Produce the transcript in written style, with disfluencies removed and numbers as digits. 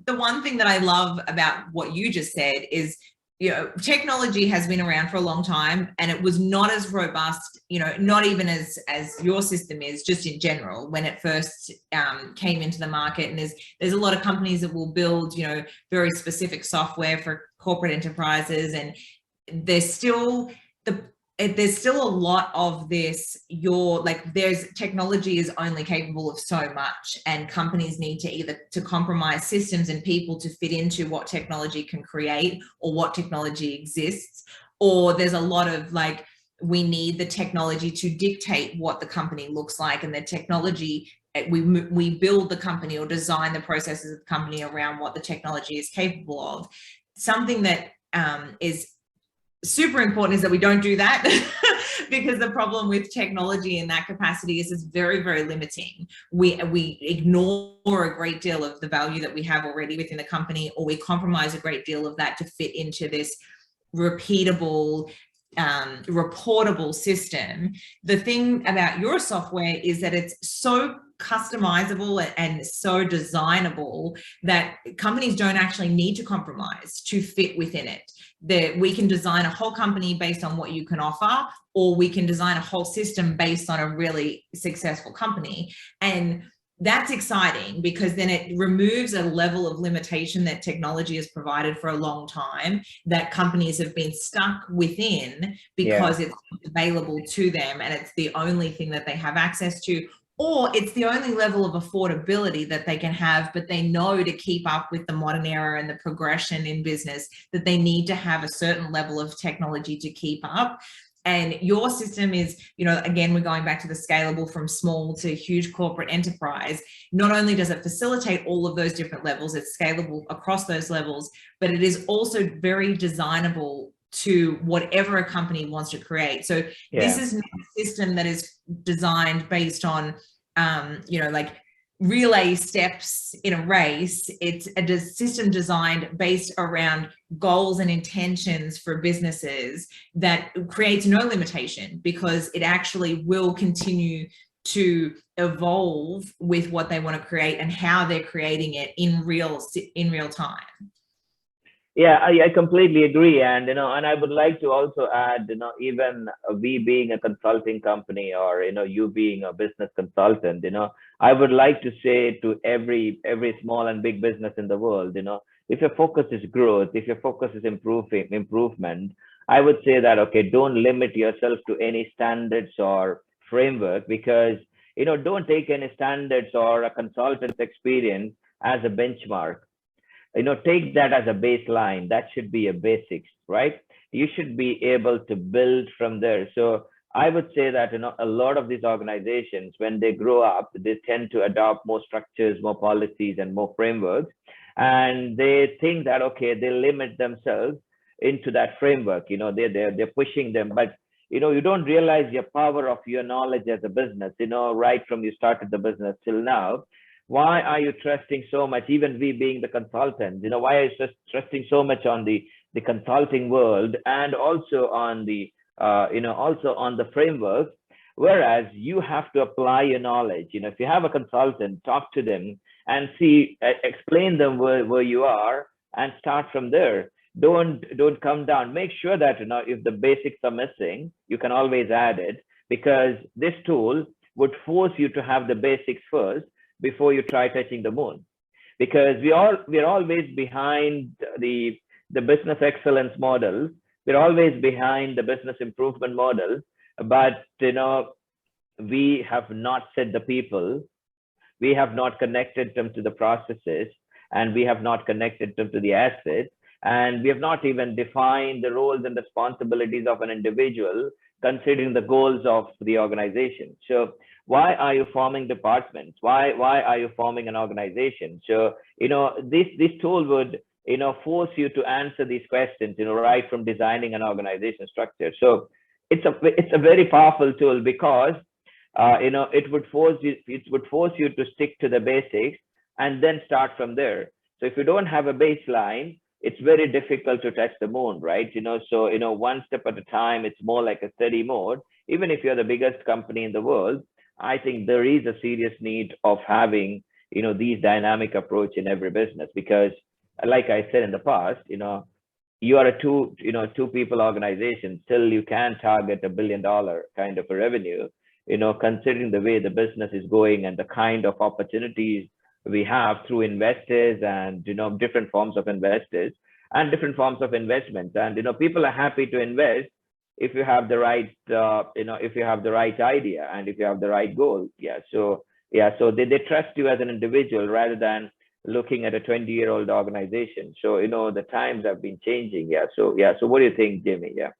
one thing that I love about what you just said is, technology has been around for a long time, and it was not as robust, not even as your system is, just in general, when it first came into the market. And there's a lot of companies that will build, very specific software for corporate enterprises, and there's still a lot of this. There's technology is only capable of so much, and companies need to either to compromise systems and people to fit into what technology can create or what technology exists, or there's a lot of we need the technology to dictate what the company looks like, and the technology, we build the company or design the processes of the company around what the technology is capable of. Something that is super important is that we don't do that because the problem with technology in that capacity is it's very, very limiting. We ignore a great deal of the value that we have already within the company, or we compromise a great deal of that to fit into this repeatable, reportable system. The thing about your software is that it's so customizable and so designable that companies don't actually need to compromise to fit within it. That we can design a whole company based on what you can offer, or we can design a whole system based on a really successful company. And that's exciting because then it removes a level of limitation that technology has provided for a long time, that companies have been stuck within because it's available to them and it's the only thing that they have access to, or it's the only level of affordability that they can have, but they know to keep up with the modern era and the progression in business that they need to have a certain level of technology to keep up. And your system is, again, we're going back to the scalable from small to huge corporate enterprise. Not only does it facilitate all of those different levels, it's scalable across those levels, but it is also very designable to whatever a company wants to create. So this is not a system that is designed based on, relay steps in a race. It's a system designed based around goals and intentions for businesses that creates no limitation, because it actually will continue to evolve with what they want to create and how they're creating it in real time. Yeah, I completely agree. And, and I would like to also add, even we being a consulting company, or, you being a business consultant, I would like to say to every small and big business in the world, if your focus is growth, if your focus is improvement, I would say that, okay, don't limit yourself to any standards or framework, because, don't take any standards or a consultant's experience as a benchmark. Take that as a baseline. That should be a basics, right? You should be able to build from there. So I would say that, a lot of these organizations, when they grow up, they tend to adopt more structures, more policies, and more frameworks. And they think that, okay, they limit themselves into that framework. They're pushing them, but, you don't realize your power of your knowledge as a business, right from you started the business till now. Why are you trusting so much, even we being the consultants, why are you just trusting so much on the consulting world, and also on the, also on the framework, whereas you have to apply your knowledge. If you have a consultant, talk to them and explain them where you are and start from there. Don't come down. Make sure that, if the basics are missing, you can always add it, because this tool would force you to have the basics first before you try touching the moon, because we're always behind the business excellence model. We're always behind the business improvement model, but we have not set the people, we have not connected them to the processes, and we have not connected them to the assets, and we have not even defined the roles and responsibilities of an individual, considering the goals of the organization. So why are you forming departments? Why are you forming an organization? So, this tool would, force you to answer these questions, right from designing an organization structure. So it's a very powerful tool, because, it would force you to stick to the basics and then start from there. So if you don't have a baseline, it's very difficult to touch the moon, right? So, one step at a time, it's more like a steady mode. Even if you're the biggest company in the world, I think there is a serious need of having, these dynamic approach in every business, because like I said in the past, you are a two people organization, still you can target $1 billion kind of a revenue, considering the way the business is going and the kind of opportunities we have through investors and, different forms of investors and different forms of investments. And, people are happy to invest if you have the right, if you have the right idea and if you have the right goal. Yeah. So they trust you as an individual rather than looking at a 20-year-old organization. So, the times have been changing. Yeah. So what do you think, Jamie? Yeah.